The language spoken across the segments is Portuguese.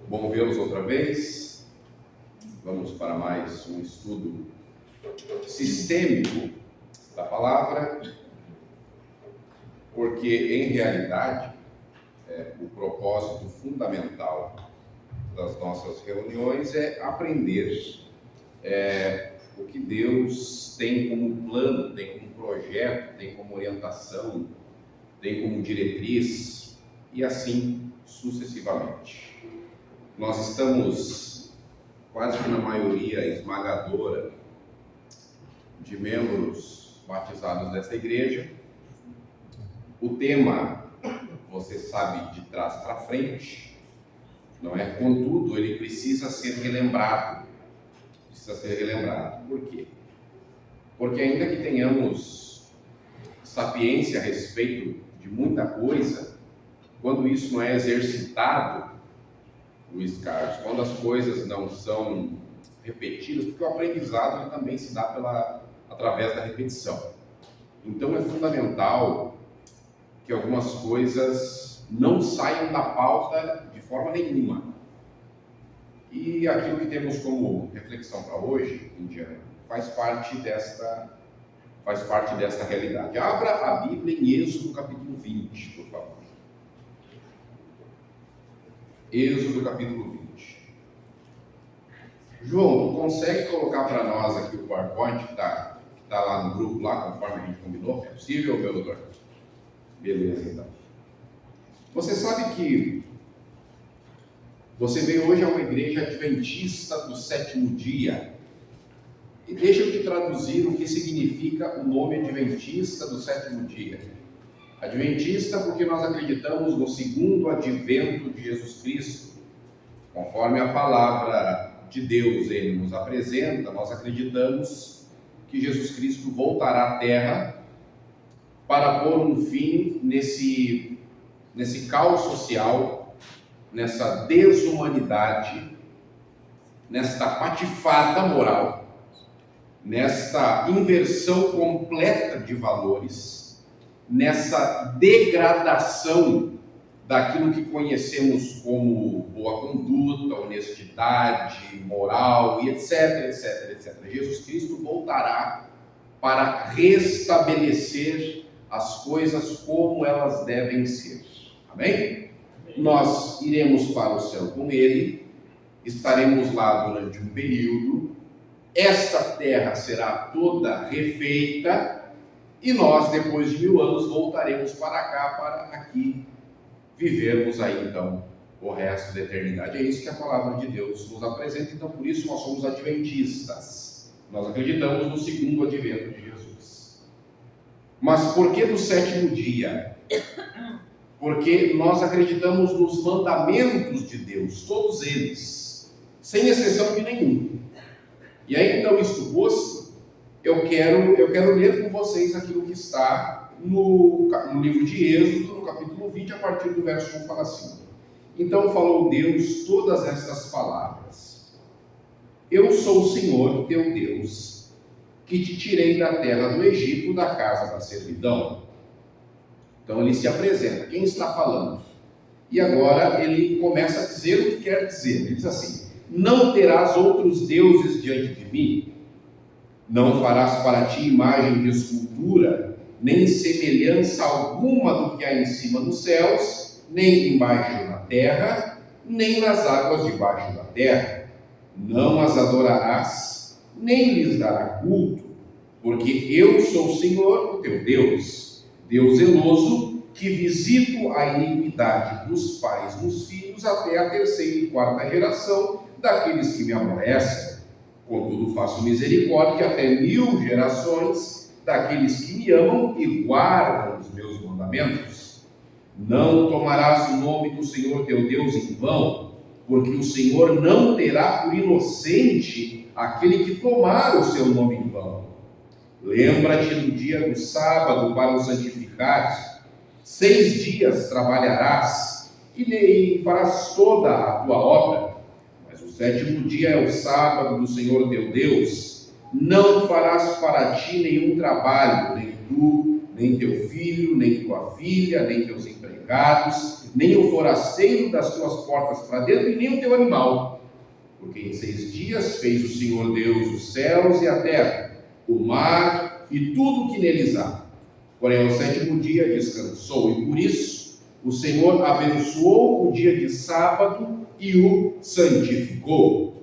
Bom vê-los outra vez. Vamos para mais um estudo sistêmico da palavra, porque em realidade o propósito fundamental das nossas reuniões é aprender o que Deus tem como plano, tem como projeto, tem como orientação, tem como diretriz e assim sucessivamente. Nós estamos quase que na maioria esmagadora de membros batizados dessa igreja. O tema, você sabe, de trás para frente, não é? Contudo, ele precisa ser relembrado. Por quê? Porque ainda que tenhamos sapiência a respeito de muita coisa, quando isso não é exercitado, Luiz Carlos, quando as coisas não são repetidas, porque o aprendizado ele também se dá através da repetição. Então é fundamental que algumas coisas não saiam da pauta de forma nenhuma. E aquilo que temos como reflexão para hoje, Indiana, faz parte desta realidade. Abra a Bíblia em Êxodo capítulo 20, por favor. Êxodo capítulo 20. João, tu consegue colocar para nós aqui o PowerPoint que está lá no grupo, lá conforme a gente combinou? É possível, meu doutor? Beleza, então. Você sabe que você veio hoje a uma igreja adventista do sétimo dia. E deixa eu te traduzir o que significa o nome adventista do sétimo dia. Adventista porque nós acreditamos no segundo advento de Jesus Cristo. Conforme a palavra de Deus ele nos apresenta, nós acreditamos que Jesus Cristo voltará à Terra para pôr um fim nesse caos social, nessa desumanidade, nesta patifada moral, nesta inversão completa de valores, nessa degradação daquilo que conhecemos como boa conduta, honestidade, moral e etc, etc, etc. Jesus Cristo voltará para restabelecer as coisas como elas devem ser. Amém? Nós iremos para o céu com Ele, estaremos lá durante um período, esta terra será toda refeita, e nós, depois de 1000 anos, voltaremos para cá, para aqui, vivermos aí, então, o resto da eternidade. É isso que a palavra de Deus nos apresenta, então, por isso nós somos adventistas. Nós acreditamos no segundo advento de Jesus. Mas por que do sétimo dia? Porque nós acreditamos nos mandamentos de Deus, todos eles, sem exceção de nenhum. E aí, então, isto posto, eu quero ler com vocês aquilo que está no livro de Êxodo, no capítulo 20, a partir do verso 1, fala assim: Então falou Deus todas estas palavras: Eu sou o Senhor teu Deus, que te tirei da terra do Egito, da casa da servidão. Então ele se apresenta, quem está falando? E agora ele começa a dizer o que quer dizer. Ele diz assim: Não terás outros deuses diante de mim, não farás para ti imagem de escultura, nem semelhança alguma do que há em cima dos céus, nem embaixo na terra, nem nas águas debaixo da terra. Não as adorarás, nem lhes dará culto, porque eu sou o Senhor, o teu Deus, Deus zeloso, que visito a iniquidade dos pais nos filhos até a terceira e quarta geração daqueles que me aborrecem. Contudo, faço misericórdia até 1000 gerações daqueles que me amam e guardam os meus mandamentos. Não tomarás o nome do Senhor teu Deus em vão, porque o Senhor não terá por inocente aquele que tomar o seu nome em vão. Lembra-te do dia do sábado para o santificares. 6 dias trabalharás e farás toda a tua obra. O sétimo dia é o sábado do Senhor teu Deus. Não farás para ti nenhum trabalho, nem tu, nem teu filho, nem tua filha, nem teus empregados, nem o forasteiro das tuas portas para dentro, e nem o teu animal. Porque em 6 dias fez o Senhor Deus os céus e a terra, o mar e tudo que neles há. Porém, ao 7º dia descansou, e por isso o Senhor abençoou o dia de sábado e o santificou.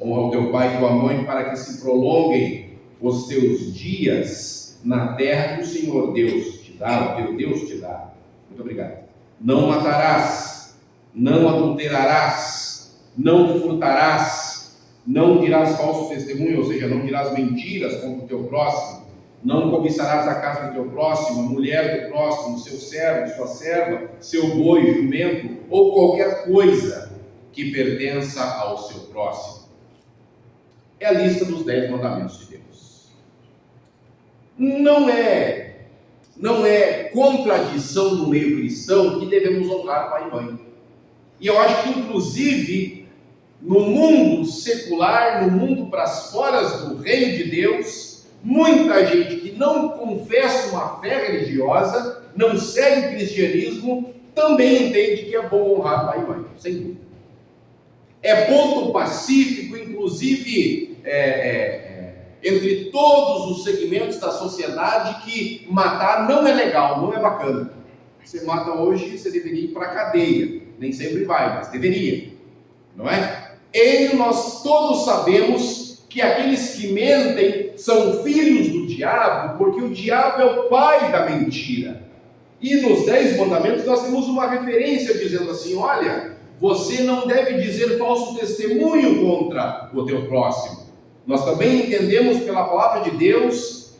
Honra o teu pai e tua mãe, para que se prolonguem os teus dias na terra que o Senhor Deus te dá, o teu Deus te dá. Muito obrigado. Não matarás, não adulterarás, não furtarás, não dirás falso testemunho, ou seja, não dirás mentiras contra o teu próximo, não cobiçarás a casa do teu próximo, a mulher do próximo, seu servo, sua serva, seu boi, jumento, ou qualquer coisa que pertença ao seu próximo. É a lista dos 10 mandamentos de Deus. Não é contradição no meio cristão que devemos honrar pai e mãe. E eu acho que, inclusive, no mundo secular, no mundo para as foras do reino de Deus, muita gente que não confessa uma fé religiosa, não segue o cristianismo, também entende que é bom honrar pai e mãe, sem dúvida. É ponto pacífico, inclusive, entre todos os segmentos da sociedade, que matar não é legal, não é bacana. Você mata hoje, você deveria ir para a cadeia. Nem sempre vai, mas deveria, não é? E nós todos sabemos que aqueles que mentem são filhos do diabo, porque o diabo é o pai da mentira. E nos 10 mandamentos nós temos uma referência dizendo assim: olha, você não deve dizer falso testemunho contra o teu próximo. Nós também entendemos pela palavra de Deus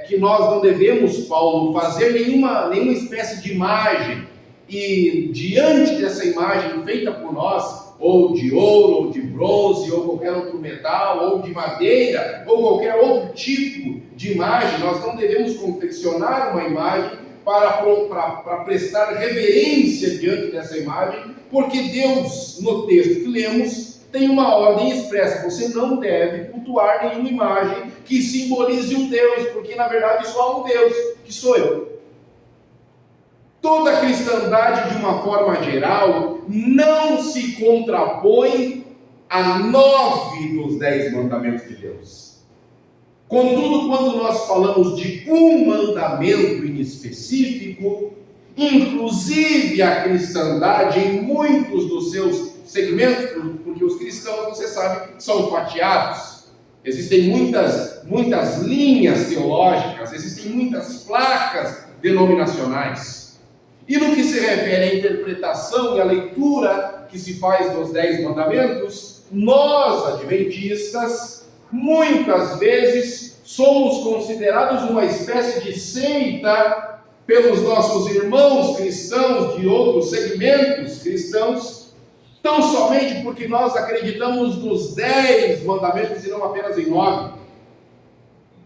que nós não devemos, Paulo, fazer nenhuma espécie de imagem, e diante dessa imagem feita por nós, ou de ouro, ou de bronze, ou qualquer outro metal, ou de madeira, ou qualquer outro tipo de imagem, nós não devemos confeccionar uma imagem para prestar reverência diante dessa imagem, porque Deus, no texto que lemos, tem uma ordem expressa: você não deve cultuar nenhuma imagem que simbolize um Deus, porque na verdade só há um Deus, que sou eu. Toda a cristandade, de uma forma geral, não se contrapõe a 9 dos 10 mandamentos de Deus. Contudo, quando nós falamos de um mandamento em específico, inclusive a cristandade, em muitos dos seus segmentos, porque os cristãos, você sabe, são fatiados. Existem muitas linhas teológicas, existem muitas placas denominacionais. E no que se refere à interpretação e à leitura que se faz dos 10 mandamentos, nós, adventistas, muitas vezes somos considerados uma espécie de seita pelos nossos irmãos cristãos de outros segmentos cristãos, tão somente porque nós acreditamos nos 10 mandamentos e não apenas em 9.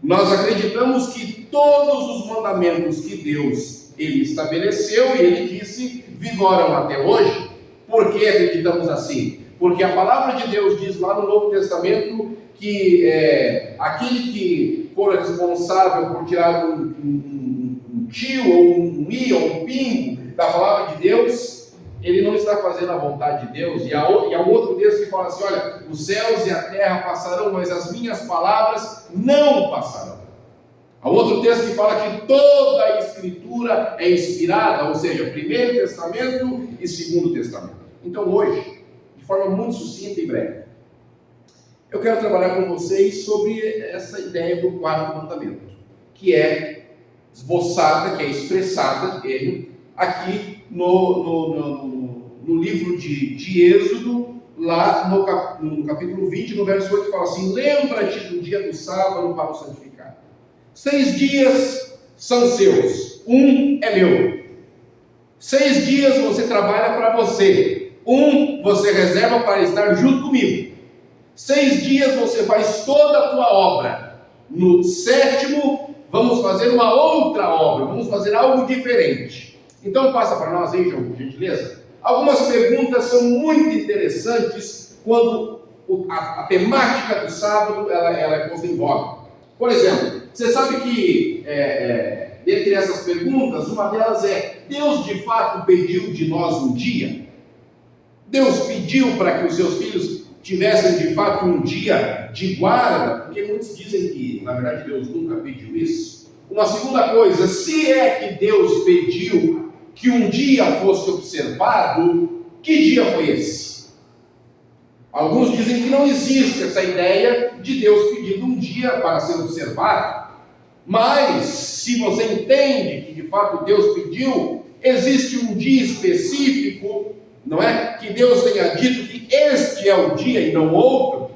Nós acreditamos que todos os mandamentos que Deus Ele estabeleceu e Ele disse vigoram até hoje. Por que acreditamos assim? Porque a palavra de Deus diz lá no Novo Testamento que aquele que for responsável por tirar um tio ou um i ou um pingo da palavra de Deus, ele não está fazendo a vontade de Deus. E há um outro texto que fala assim: olha, os céus e a terra passarão, mas as minhas palavras não passarão. Há outro texto que fala que toda a Escritura é inspirada, ou seja, Primeiro Testamento e Segundo Testamento. Então hoje, de forma muito sucinta e breve, eu quero trabalhar com vocês sobre essa ideia do 4º mandamento, que é esboçada, que é expressada aqui no livro de Êxodo, lá no capítulo 20, no verso 8, que fala assim: lembra-te do dia do sábado para o santificar. 6 dias são seus, um é meu. 6 dias você trabalha para você, um você reserva para estar junto comigo. 6 dias você faz toda a tua obra. No 7º, vamos fazer uma outra obra, vamos fazer algo diferente. Então passa para nós aí, João, por gentileza. Algumas perguntas são muito interessantes quando a temática do sábado ela é posta em voga. Por exemplo, você sabe que dentre essas perguntas, uma delas é: Deus de fato pediu de nós um dia? Deus pediu para que os seus filhos tivessem de fato um dia de guarda? Porque muitos dizem que, na verdade, Deus nunca pediu isso. Uma segunda coisa: se é que Deus pediu que um dia fosse observado, que dia foi esse? Alguns dizem que não existe essa ideia de Deus pedindo um dia para ser observado. Mas, se você entende que de fato Deus pediu, existe um dia específico, não é? Que Deus tenha dito que este é o dia e não outro.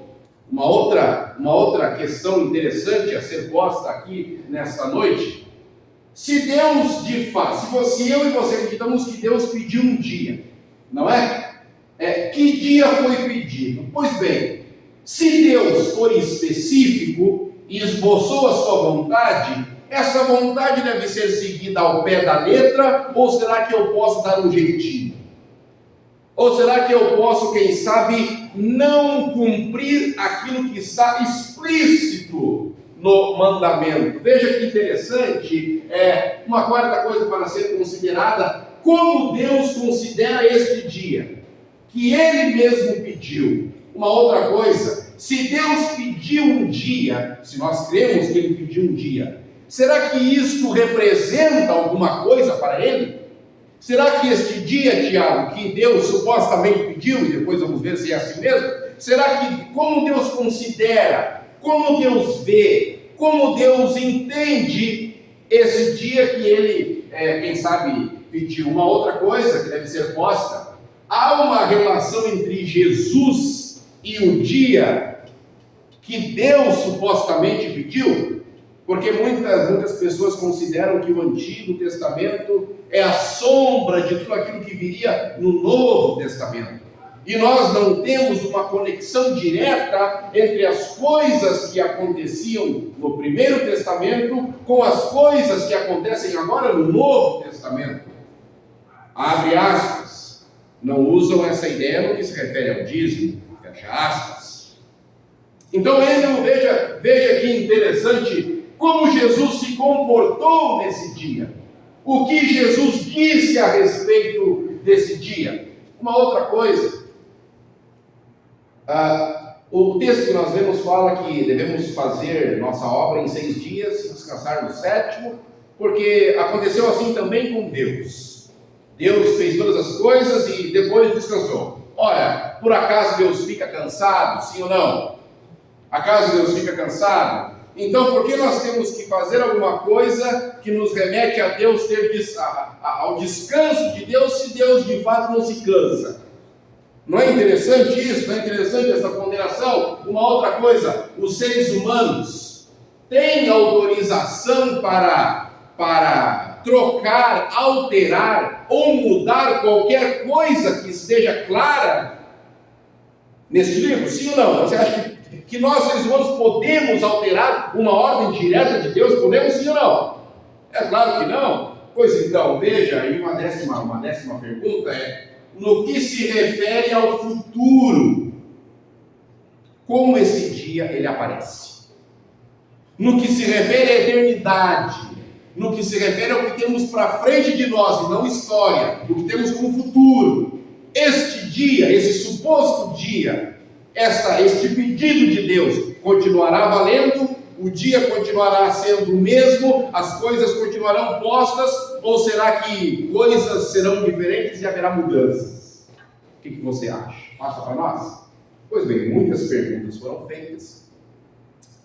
Uma outra questão interessante a ser posta aqui nesta noite: se Deus de fato, se eu e você acreditamos que Deus pediu um dia, não é? Que dia foi pedido? Pois bem, se Deus for específico e esboçou a sua vontade, essa vontade deve ser seguida ao pé da letra, ou será que eu posso dar um jeitinho? Ou será que eu posso, quem sabe, não cumprir aquilo que está explícito no mandamento? Veja que interessante, uma quarta coisa para ser considerada: como Deus considera este dia, que Ele mesmo pediu. Uma outra coisa: se Deus pediu um dia, se nós cremos que Ele pediu um dia, será que isto representa alguma coisa para Ele? Será que este dia, Tiago, que Deus supostamente pediu, e depois vamos ver se é assim mesmo, será que, como Deus considera, como Deus vê, como Deus entende esse dia que Ele, quem sabe, pediu? Uma outra coisa que deve ser posta: há uma relação entre Jesus e o dia que Deus supostamente pediu? Porque muitas pessoas consideram que o Antigo Testamento é a sombra de tudo aquilo que viria no Novo Testamento. E nós não temos uma conexão direta entre as coisas que aconteciam no Primeiro Testamento com as coisas que acontecem agora no Novo Testamento. Abre aspas. Não usam essa ideia no que se refere ao dízimo, fecha aspas. Então, veja que interessante como Jesus se comportou nesse dia. O que Jesus disse a respeito desse dia. Uma outra coisa, o texto que nós vemos fala que devemos fazer nossa obra em 6 dias e descansar no 7º, porque aconteceu assim também com Deus. Deus fez todas as coisas e depois descansou. Ora, por acaso Deus fica cansado, sim ou não? Acaso Deus fica cansado? Então, por que nós temos que fazer alguma coisa que nos remete a Deus ao descanso de Deus, se Deus de fato não se cansa? Não é interessante isso? Não é interessante essa ponderação? Uma outra coisa: os seres humanos têm autorização para trocar, alterar ou mudar qualquer coisa que esteja clara neste livro? Sim ou não? Você acha que nós, seres humanos, podemos alterar uma ordem direta de Deus? Podemos, sim ou não? É claro que não. Pois então, veja, aí uma décima pergunta no que se refere ao futuro, como esse dia ele aparece? No que se refere à eternidade, no que se refere ao que temos para frente de nós, e não história, o que temos como futuro, este dia, esse suposto dia, este pedido de Deus continuará valendo? O dia continuará sendo o mesmo? As coisas continuarão postas? Ou será que coisas serão diferentes e haverá mudanças? O que você acha? Passa para nós? Pois bem, muitas perguntas foram feitas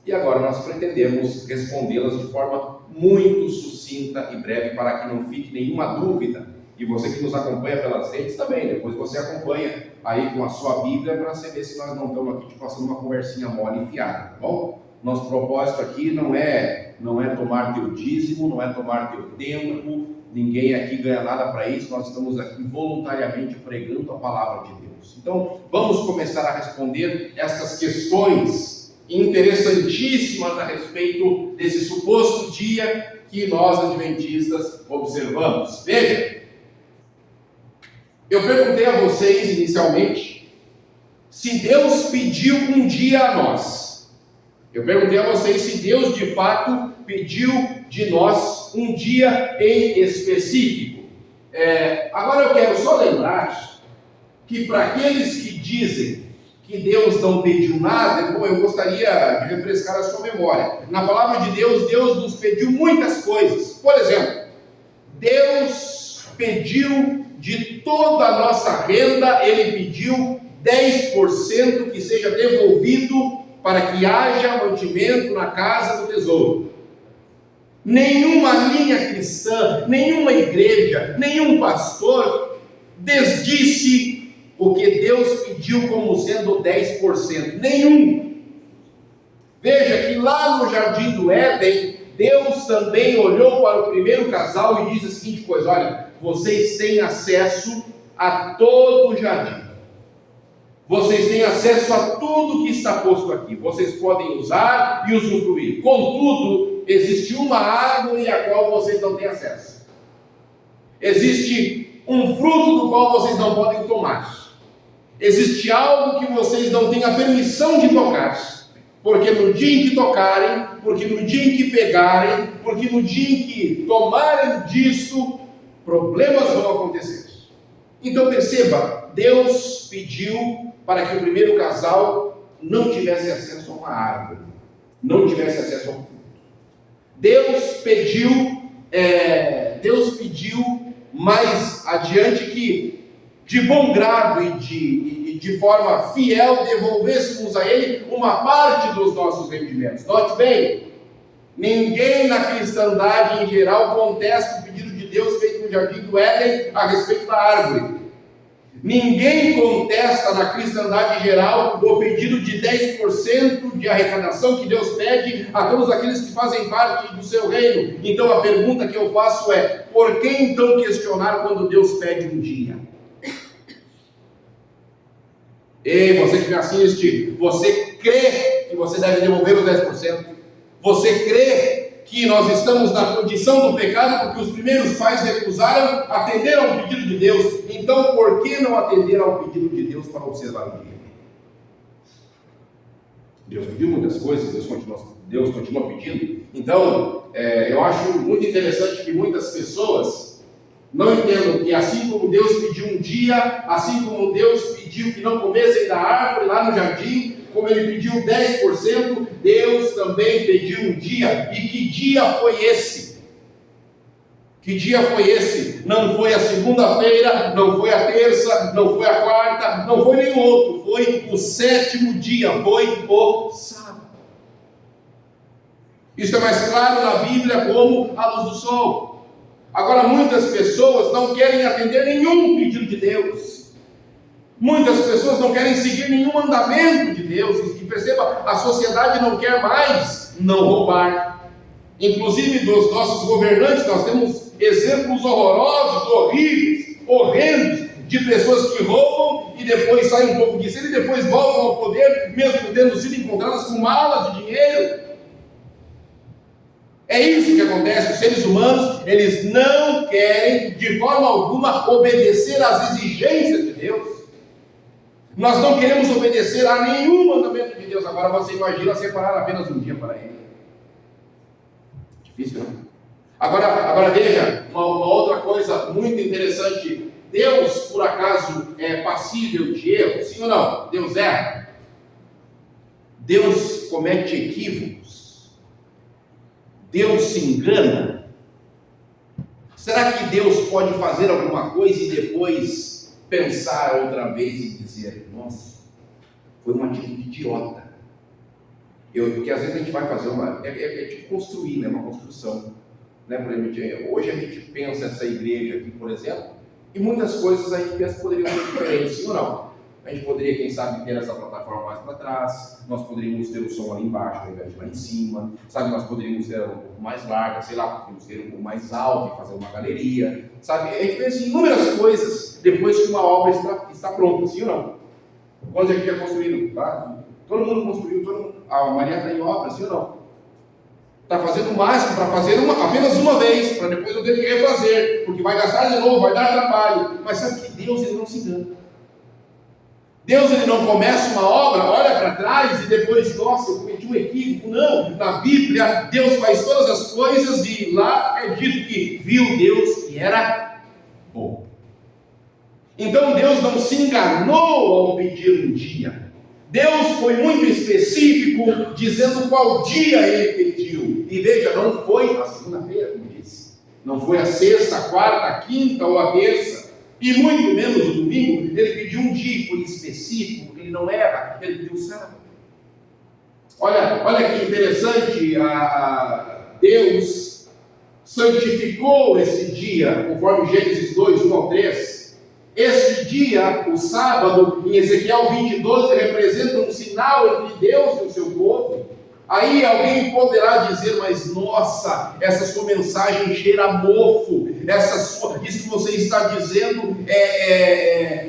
e agora nós pretendemos respondê-las de forma muito sucinta e breve, para que não fique nenhuma dúvida. E você que nos acompanha pelas redes também, depois você acompanha aí com a sua Bíblia para saber se nós não estamos aqui te passando uma conversinha mole e fiada, tá bom? Nosso propósito aqui não é tomar teu dízimo, não é tomar teu tempo, ninguém aqui ganha nada para isso, nós estamos aqui voluntariamente pregando a palavra de Deus. Então, vamos começar a responder estas questões interessantíssimas a respeito desse suposto dia que nós adventistas observamos. Veja, eu perguntei a vocês inicialmente se Deus pediu um dia a nós. Eu perguntei a vocês se Deus de fato pediu de nós um dia em específico. Agora eu quero só lembrar que para aqueles que dizem que Deus não pediu nada, eu gostaria de refrescar a sua memória. Na palavra de Deus, Deus nos pediu muitas coisas. Por exemplo, Deus pediu de toda a nossa renda, Ele pediu 10% que seja devolvido para que haja mantimento na casa do tesouro. Nenhuma linha cristã, nenhuma igreja, nenhum pastor desdisse o que Deus pediu como sendo 10%. Nenhum. Veja que lá no Jardim do Éden, Deus também olhou para o primeiro casal e disse a seguinte coisa: olha, vocês têm acesso a todo o jardim. Vocês têm acesso a tudo que está posto aqui. Vocês podem usar e usufruir. Contudo, existe uma árvore a qual vocês não têm acesso. Existe um fruto do qual vocês não podem tomar. Existe algo que vocês não têm a permissão de tocar. Porque no dia em que tocarem, porque no dia em que pegarem, porque no dia em que tomarem disso, problemas vão acontecer. Então perceba, Deus pediu para que o primeiro casal não tivesse acesso a uma árvore, não tivesse acesso a um fruto. Deus pediu mais adiante que, de bom grado e de forma fiel, devolvêssemos a Ele uma parte dos nossos rendimentos. Note bem, ninguém na cristandade em geral contesta o pedido de Deus feito no Jardim do Éden a respeito da árvore. Ninguém contesta na cristandade em geral o pedido de 10% de arrecadação que Deus pede a todos aqueles que fazem parte do seu reino. Então a pergunta que eu faço é: por que então questionar quando Deus pede um dia? Ei, você que me assiste, você crê que você deve devolver os 10%? Você crê que nós estamos na condição do pecado porque os primeiros pais recusaram atender ao pedido de Deus? Então por que não atender ao pedido de Deus para observar o dia? Deus pediu muitas coisas, Deus continua pedindo. Então eu acho muito interessante que muitas pessoas não entendam que assim como Deus pediu um dia, assim como Deus pediu que não comessem da árvore lá no jardim, como Ele pediu 10%, Deus também pediu um dia. E que dia foi esse? Que dia foi esse? Não foi a segunda-feira, não foi a terça, não foi a quarta, não foi nenhum outro, foi o 7º dia, foi o sábado. Isso é mais claro na Bíblia como a luz do sol. Agora, muitas pessoas não querem atender nenhum pedido de Deus. Muitas pessoas não querem seguir nenhum mandamento de Deus. E perceba, a sociedade não quer mais não roubar. Inclusive dos nossos governantes, nós temos exemplos horrorosos, horríveis, horrendos, de pessoas que roubam e depois saem um pouco de cena e depois voltam ao poder, mesmo tendo sido encontradas com malas de dinheiro. É isso que acontece. Os seres humanos, eles não querem de forma alguma obedecer às exigências de Deus. Nós não queremos obedecer a nenhum mandamento de Deus. Agora você imagina separar apenas um dia para Ele. Difícil, não? Agora veja, uma outra coisa muito interessante. Deus, por acaso, é passível de erro? Sim ou não? Deus erra? Deus comete equívocos? Deus se engana? Será que Deus pode fazer alguma coisa e depois pensar outra vez e dizer: nossa, foi uma atitude idiota? Porque às vezes a gente vai fazer tipo construir, né, uma construção. Né? Por exemplo, hoje a gente pensa essa igreja aqui, por exemplo, e muitas coisas a gente pensa que poderiam ser diferentes, sim ou não? A gente poderia, quem sabe, ter essa plataforma mais para trás, nós poderíamos ter o som ali embaixo ao invés de lá em cima, sabe? Nós poderíamos ter um pouco mais larga, sei lá, poderíamos ter um pouco mais alto e fazer uma galeria, sabe? A gente pensa em inúmeras coisas depois que uma obra está pronta, sim ou não? Quando a gente é construído, tá? Todo mundo construiu, a Maria está em obra, sim ou não? Está fazendo o máximo para fazer apenas uma vez, para depois eu ter que refazer, porque vai gastar de novo, vai dar trabalho. Mas sabe que Deus, Ele não se engana. Deus ele não começa uma obra, olha para trás e depois, nossa, eu cometi um equívoco. Não, na Bíblia Deus faz todas as coisas e lá é dito que viu Deus que era bom. Então Deus não se enganou ao pedir um dia. Deus foi muito específico dizendo qual dia ele pediu. E veja, não foi a segunda-feira, como disse. Não foi a sexta, a quarta, a quinta ou a terça. E muito menos o domingo. Ele pediu um dia, foi específico, ele não erra, ele pediu o sábado. Olha que interessante, Deus santificou esse dia, conforme Gênesis 2, 1 ao 3. Este dia, o sábado, em Ezequiel 20:12, representa um sinal entre Deus e o seu povo. Aí alguém poderá dizer, mas nossa, essa sua mensagem cheira mofo, isso que você está dizendo,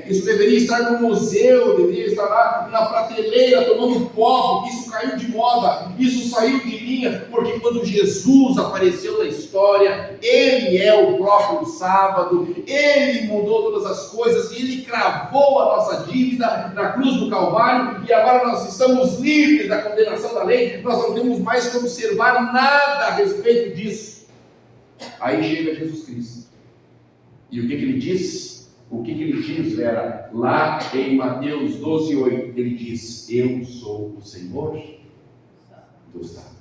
isso deveria estar no museu, deveria estar lá na prateleira tomando pó, porque isso caiu de moda, isso saiu de linha, porque quando Jesus apareceu na história, Ele é o próprio sábado, Ele mudou todas as coisas, e Ele cravou a nossa dívida na cruz do Calvário, e agora nós estamos livres da condenação da lei, nós não temos mais que observar nada a respeito disso. Aí chega Jesus Cristo. E o que ele diz? O que ele diz era, lá em Mateus 12:8, ele diz, eu sou o Senhor do sábado.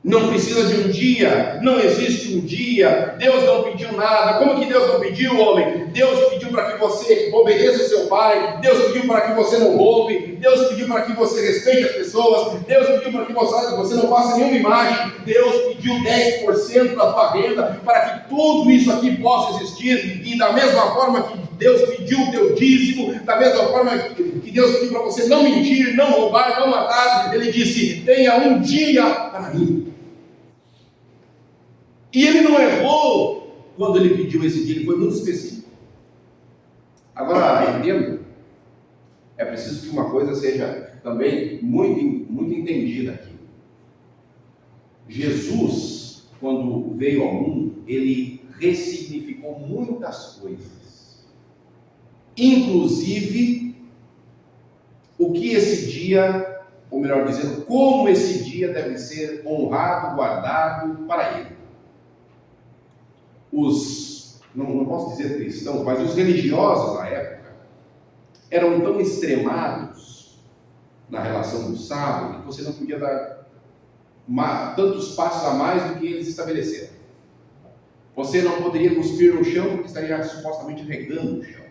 Não precisa de um dia, não existe um dia, Deus não pediu nada. Como que Deus não pediu, homem? Deus pediu para que você obedeça o seu pai, Deus pediu para que você não roube, Deus pediu para que você respeite as pessoas, Deus pediu para que você não faça nenhuma imagem, Deus pediu 10% da tua renda para que tudo isso aqui possa existir, e da mesma forma que Deus pediu o teu dízimo, da mesma forma que Deus pediu para você não mentir, não roubar, não matar, Ele disse, tenha um dia para mim. E ele não errou quando ele pediu esse dia, ele foi muito específico. Agora, entendo, é preciso que uma coisa seja também muito entendida aqui. Jesus, quando veio ao mundo, ele ressignificou muitas coisas. Inclusive, o que esse dia, ou melhor dizendo, como esse dia deve ser honrado, guardado para ele. Não posso dizer cristãos, mas os religiosos na época eram tão extremados na relação do sábado que você não podia dar tantos passos a mais do que eles estabeleceram. Você não poderia cuspir no chão porque estaria supostamente regando o chão.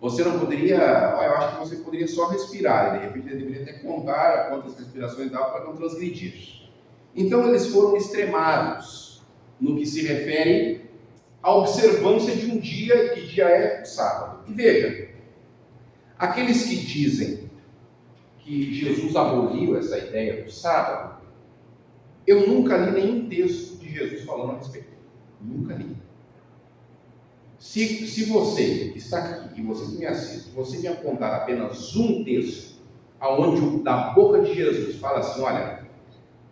Você não poderia, eu acho que você poderia só respirar, e de repente ele deveria até contar quantas respirações dava para não transgredir. Então eles foram extremados no que se refere à observância de um dia, que dia é o sábado. E veja, aqueles que dizem que Jesus aboliu essa ideia do sábado, eu nunca li nenhum texto de Jesus falando a respeito. Nunca li. Se você que está aqui e você que me assiste, você me apontar apenas um texto, aonde da boca de Jesus fala assim, olha,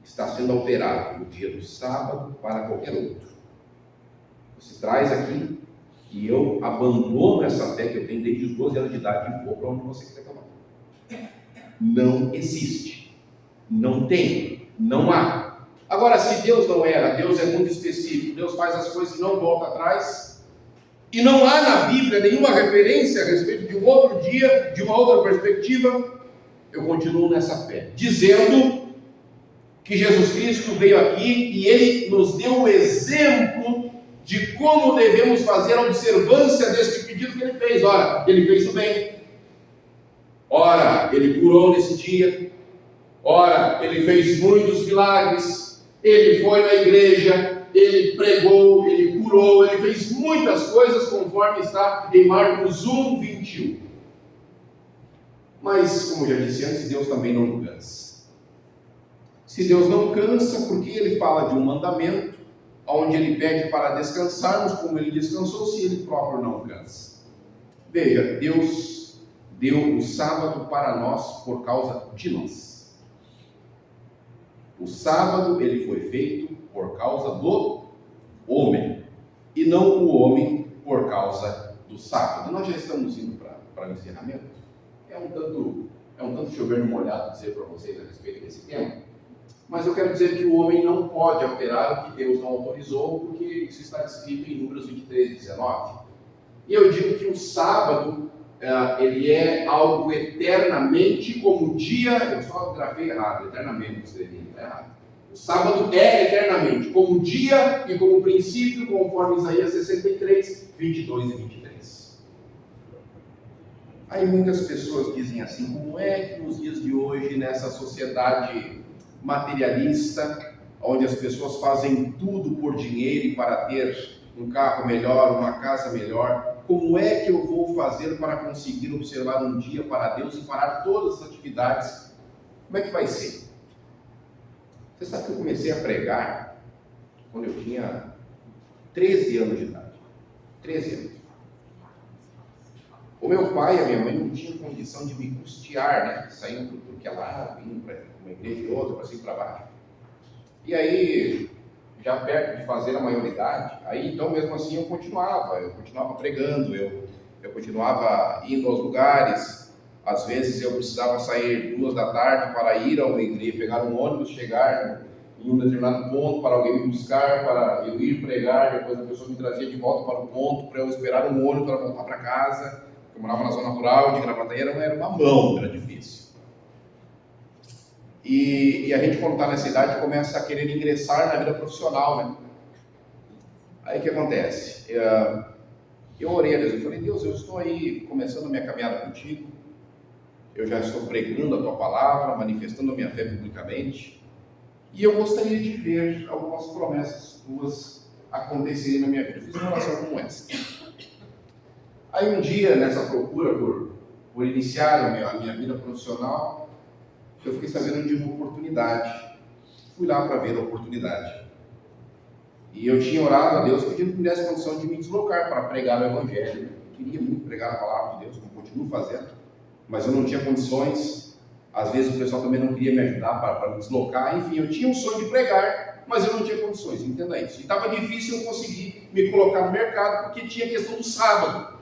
está sendo alterado o dia do sábado para qualquer outro. Você traz aqui e eu abandono essa fé que eu tenho desde os 12 anos de idade e vou para onde você quiser tomar. Não existe. Não tem. Não há. Agora, se Deus não era, Deus é muito específico, Deus faz as coisas e não volta atrás, e não há na Bíblia nenhuma referência a respeito de um outro dia, de uma outra perspectiva, eu continuo nessa fé, dizendo que Jesus Cristo veio aqui e Ele nos deu o exemplo de como devemos fazer a observância deste pedido que Ele fez. Ora, Ele fez o bem. Ora, Ele curou nesse dia. Ora, Ele fez muitos milagres. Ele foi na igreja. Ele pregou, Ele curou. Ele fez muitas coisas conforme está em Marcos 1, 21. Mas, como já disse antes, Deus também não cansa. Se Deus não cansa, porque Ele fala de um mandamento, onde Ele pede para descansarmos, como Ele descansou, se Ele próprio não cansa. Veja, Deus deu o sábado para nós por causa de nós. O sábado, ele foi feito por causa do homem, e não o homem por causa do sábado. Nós já estamos indo para o encerramento. É um tanto chover no molhado dizer para vocês a respeito desse tema, mas eu quero dizer que o homem não pode alterar o que Deus não autorizou, porque isso está descrito em Números 23, 19. E eu digo que o sábado, ele é algo eternamente como dia, eu só gravei errado, eternamente, escrevi errado. O sábado é eternamente como dia e como princípio, conforme Isaías 63, 22 e 23. Aí muitas pessoas dizem assim, como é que nos dias de hoje, nessa sociedade materialista, onde as pessoas fazem tudo por dinheiro e para ter um carro melhor, uma casa melhor, como é que eu vou fazer para conseguir observar um dia para Deus e parar todas as atividades? Como é que vai ser? Você sabe que eu comecei a pregar quando eu tinha 13 anos de idade. 13 anos. O meu pai e a minha mãe não tinham condição de me custear, né? Saindo por tudo que é lado, indo para uma igreja e outra, para cima e para baixo. E aí, já perto de fazer a maioridade, aí então mesmo assim eu continuava pregando, eu continuava indo aos lugares. Às vezes eu precisava sair 2 da tarde para ir a uma igreja, pegar um ônibus, chegar em um determinado ponto para alguém me buscar, para eu ir pregar, depois a pessoa me trazia de volta para o ponto, para eu esperar um ônibus para voltar para casa. Eu morava na zona rural de Gravataí, era uma mão, era difícil. E a gente, quando está nessa idade, começa a querer ingressar na vida profissional, né? Aí o que acontece? Eu orei a Deus, eu falei, Deus, eu estou aí começando a minha caminhada contigo, eu já estou pregando a tua palavra, manifestando a minha fé publicamente, e eu gostaria de ver algumas promessas tuas acontecerem na minha vida. Eu fiz uma oração como essa. Aí um dia, nessa procura por iniciar a minha vida profissional, eu fiquei sabendo de uma oportunidade. Fui lá para ver a oportunidade. E eu tinha orado a Deus pedindo que me desse condição de me deslocar para pregar o Evangelho. Eu queria muito pregar a palavra de Deus, como continuo fazendo, mas eu não tinha condições. Às vezes o pessoal também não queria me ajudar para me deslocar. Enfim, eu tinha um sonho de pregar, mas eu não tinha condições, entenda isso. E estava difícil eu conseguir me colocar no mercado, porque tinha a questão do sábado.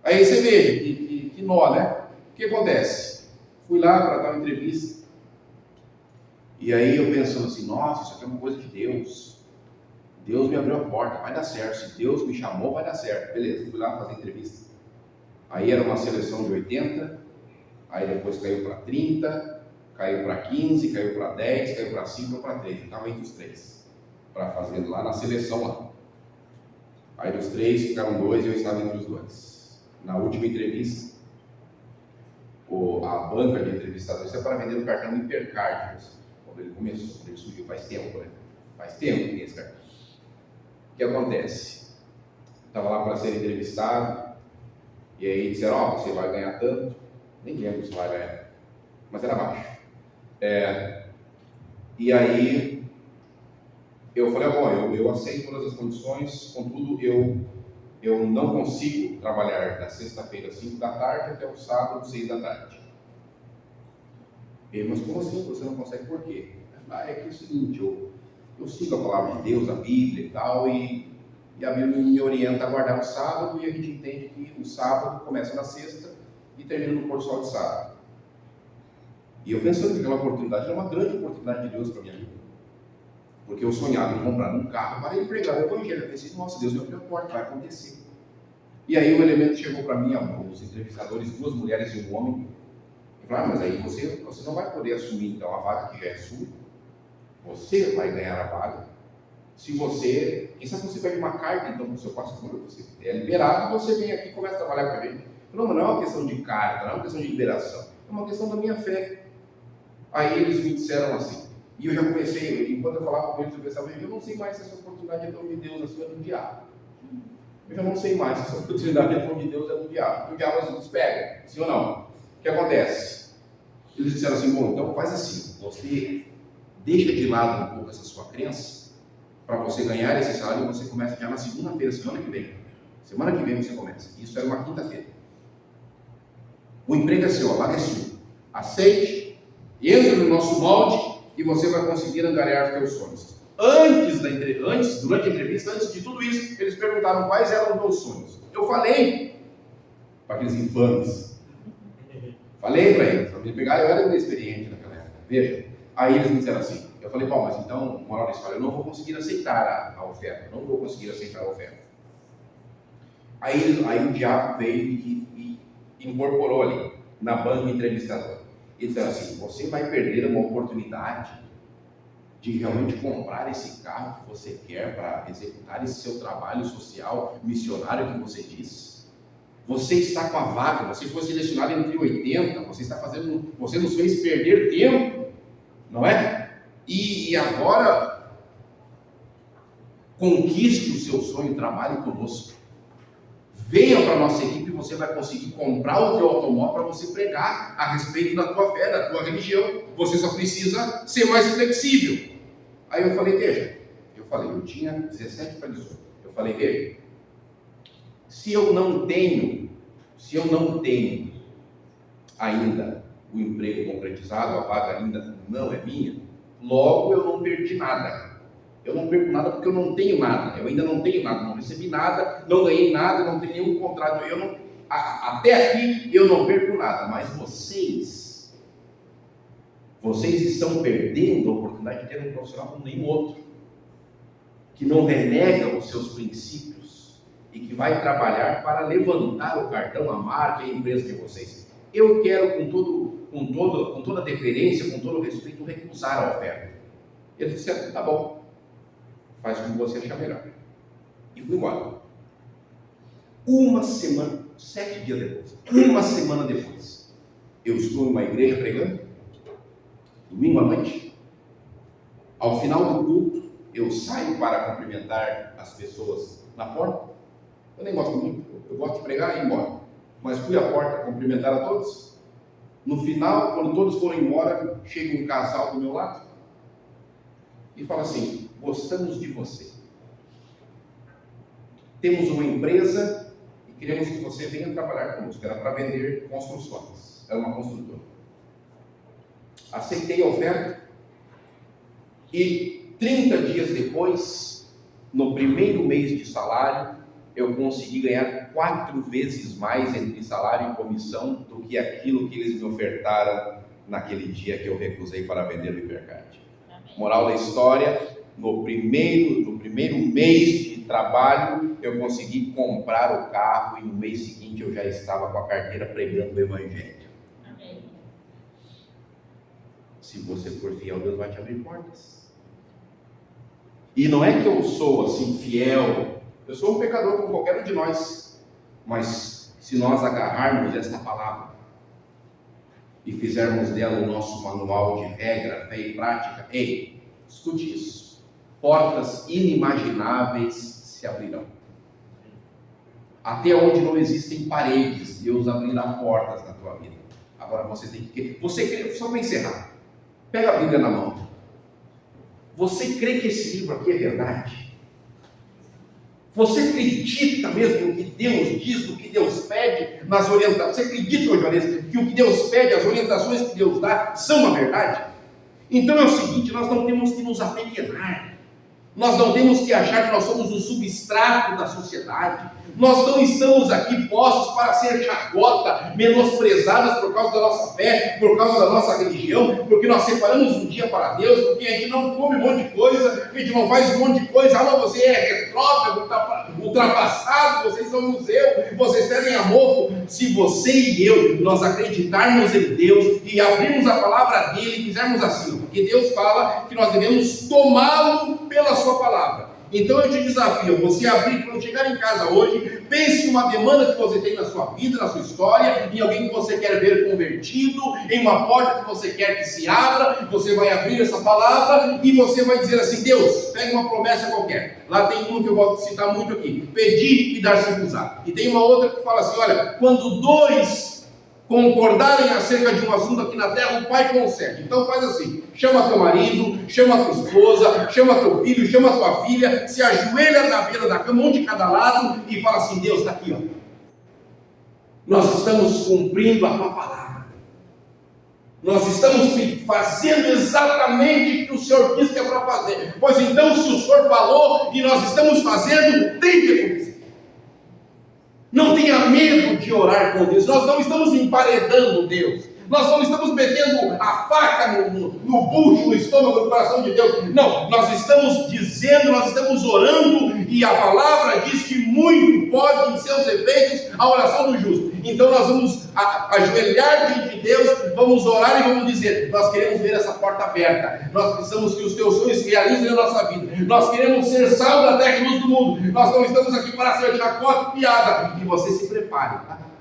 Aí você veja que nó, né? O que acontece? Fui lá para dar uma entrevista, e aí eu pensando assim, nossa, isso aqui é uma coisa de Deus. Deus me abriu a porta, vai dar certo. Se Deus me chamou, vai dar certo. Beleza, fui lá fazer entrevista. Aí era uma seleção de 80, aí depois caiu para 30, caiu para 15, caiu para 10, caiu para 5 ou para 3. Eu estava entre os 3, para fazer lá na seleção lá. Aí dos 3 ficaram 2 e eu estava entre os 2. Na última entrevista, a banca de entrevistadores é para vender o cartão Hipercard. Quando ele começou, quando ele surgiu, faz tempo, né? Faz tempo que tem esse cartão. O que acontece? Estava lá para ser entrevistado, e aí disseram, você vai ganhar tanto, nem lembro se vai ganhar, mas era baixo. E aí, eu falei, eu aceito todas as condições, contudo, eu não consigo trabalhar da sexta-feira, 5 da tarde, até o sábado, 6 da tarde. Ele, mas como assim você não consegue? Por quê? É que é o seguinte, eu sigo a palavra de Deus, a Bíblia e tal, e a Bíblia me orienta a guardar o sábado, e a gente entende que o sábado começa na sexta e termina no pôr do sol de sábado. E eu pensando que aquela oportunidade era uma grande oportunidade de Deus para a minha vida. Porque eu sonhava em comprar um carro para ir pregar o Evangelho. Eu pensei, nossa, Deus me abriu a porta, vai acontecer. E aí o elemento chegou para mim, os entrevistadores, 2 mulheres e um homem. Eu falei, mas aí você não vai poder assumir então a vaga que já é sua. Você vai ganhar a vaga. Se você, quem sabe você pede uma carta então para o seu pastor, você é liberado, você vem aqui e começa a trabalhar com a gente. Não, mas não é uma questão de carta, não é uma questão de liberação, é uma questão da minha fé. Aí eles me disseram assim, e eu já comecei, enquanto eu falava com eles, eu pensava, eu não sei mais se essa oportunidade é dom de Deus, essa é do diabo. Eu já não sei mais se essa oportunidade é dom de Deus, é do diabo. Porque o diabo às vezes pega, sim ou não? O que acontece? Eles disseram assim, bom, então faz assim, você deixa de lado um pouco essa sua crença, para você ganhar esse salário, você começa já na segunda-feira, semana que vem. Semana que vem você começa. Isso era uma quinta-feira. O emprego é seu, a vaga é sua. Aceite, entre no nosso molde e você vai conseguir angariar os teus sonhos. durante a entrevista, antes de tudo isso, eles perguntaram quais eram os meus sonhos. Eu falei para aqueles infames. Falei para eles, para me pegar, eu era inexperiente naquela época. Veja, aí eles me disseram assim, eu falei, bom, mas então, moral da história, eu não vou conseguir aceitar a oferta, não vou conseguir aceitar a oferta. Aí o diabo veio e incorporou ali, na banca entrevistadora. Eles disseram assim, você vai perder uma oportunidade de realmente comprar esse carro que você quer para executar esse seu trabalho social, missionário que você diz. Você está com a vaga, você foi selecionado entre 80, você nos fez perder tempo, não é? E agora, conquiste o seu sonho, trabalhe conosco. Venha para a nossa equipe e você vai conseguir comprar o teu automóvel para você pregar a respeito da tua fé, da tua religião. Você só precisa ser mais flexível. Aí eu falei, veja, eu tinha 17 para 18. Eu falei, veja, se eu não tenho ainda o emprego concretizado, a vaga ainda não é minha, logo eu não perdi nada. Eu não perco nada porque eu não tenho nada. Eu ainda não tenho nada, não recebi nada, não ganhei nada, não tenho nenhum contrato. Até aqui eu não perco nada, mas vocês estão perdendo a oportunidade de ter um profissional como nenhum outro, que não renega os seus princípios e que vai trabalhar para levantar o cartão, a marca e a empresa de vocês. Eu quero com toda a deferência, com todo o respeito, recusar a oferta. Ele disse, tá bom, faz como você achar melhor. E fui embora. 7 dias depois, uma semana depois, eu estou em uma igreja pregando, domingo à noite. Ao final do culto, eu saio para cumprimentar as pessoas na porta. Eu nem gosto muito, eu gosto de pregar e ir embora. Mas fui à porta cumprimentar a todos. No final, quando todos foram embora, chega um casal do meu lado e fala assim, gostamos de você. Temos uma empresa e queremos que você venha trabalhar conosco. Era para vender construções, era uma construtora. Aceitei a oferta e 30 dias depois, no primeiro mês de salário, eu consegui ganhar 4 vezes mais entre salário e comissão do que aquilo que eles me ofertaram naquele dia que eu recusei para vender o Hipercard. Moral da história, no primeiro mês de trabalho, eu consegui comprar o carro e no mês seguinte eu já estava com a carteira pregando o Evangelho. Amém. Se você for fiel, Deus vai te abrir portas. E não é que eu sou assim fiel, eu sou um pecador como qualquer um de nós, mas se nós agarrarmos esta palavra e fizermos dela o nosso manual de regra, fé e prática, escute isso, portas inimagináveis se abrirão. Até onde não existem paredes, Deus abrirá portas na tua vida. Agora você tem que crê, só para encerrar, pega a Bíblia na mão. Você crê que esse livro aqui é verdade? Você acredita mesmo no que Deus diz, no que Deus pede, nas orientações? Você acredita, Jones, que o que Deus pede, as orientações que Deus dá, são a verdade? Então é o seguinte, nós não temos que nos apequenar. Nós não temos que achar que nós somos o substrato da sociedade. Nós não estamos aqui postos para ser chacota, menosprezadas por causa da nossa fé, por causa da nossa religião, porque nós separamos um dia para Deus, porque a gente não come um monte de coisa, a gente não faz um monte de coisa. Você é retrógrado, ultrapassado, vocês são museu, vocês pedem amor. Se você e eu, nós acreditarmos em Deus e abrirmos a palavra dele e fizermos assim, porque Deus fala que nós devemos tomá-lo pela sua palavra. Então eu te desafio, você abrir, quando chegar em casa hoje, pense em uma demanda que você tem na sua vida, na sua história, em alguém que você quer ver convertido, em uma porta que você quer que se abra. Você vai abrir essa palavra e você vai dizer assim, Deus, pega uma promessa qualquer. Lá tem uma que eu gosto de citar muito aqui, pedir e dar-se-vos-á. E tem uma outra que fala assim, olha, quando 2 concordarem acerca de um assunto aqui na terra, o Pai concede. Então faz assim, chama teu marido, chama tua esposa, chama teu filho, chama tua filha, se ajoelha na beira da cama, um de cada lado, e fala assim, Deus está aqui, ó. Nós estamos cumprindo a tua palavra. Nós estamos fazendo exatamente o que o Senhor disse que é para fazer. Pois então, se o Senhor falou e nós estamos fazendo, tem que acontecer. Não tenha medo de orar com Deus. Nós não estamos emparedando Deus. Nós não estamos metendo a faca no bucho, no estômago, no coração de Deus. Não, nós estamos dizendo, nós estamos orando, e a palavra diz que muito pode em seus efeitos a oração do justo. Então nós vamos ajoelhar diante de Deus, vamos orar e vamos dizer: nós queremos ver essa porta aberta, nós precisamos que os teus sonhos se realizem na nossa vida, nós queremos ser sal da terra e luz do mundo, nós não estamos aqui para ser chacota e piada. E você se prepare, tá?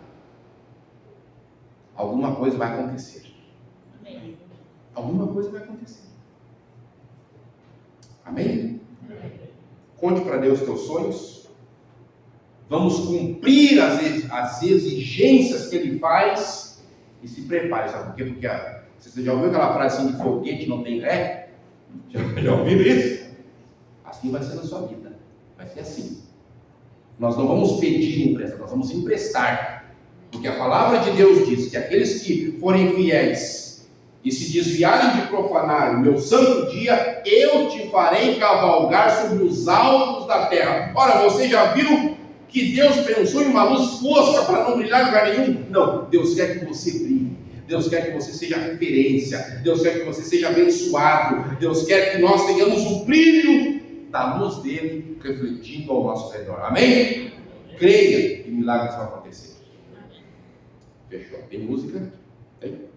Alguma coisa vai acontecer. Amém. Alguma coisa vai acontecer. Amém? Amém. Conte para Deus teus sonhos. Vamos cumprir as exigências que Ele faz. E se prepare, sabe por quê? Porque você já ouviu aquela frase assim: de foguete não tem ré? Já ouviram isso? Assim vai ser na sua vida. Vai ser assim. Nós não vamos pedir emprestado, nós vamos emprestar. Porque a palavra de Deus diz que aqueles que forem fiéis e se desviarem de profanar o meu santo dia, eu te farei cavalgar sobre os altos da terra. Ora, você já viu que Deus pensou em uma luz fosca para não brilhar em lugar nenhum? Não, Deus quer que você brilhe. Deus quer que você seja referência. Deus quer que você seja abençoado. Deus quer que nós tenhamos o brilho da luz dele refletindo ao nosso redor. Amém? Creia que milagres vão acontecer. Fechou. Tem música? Tem?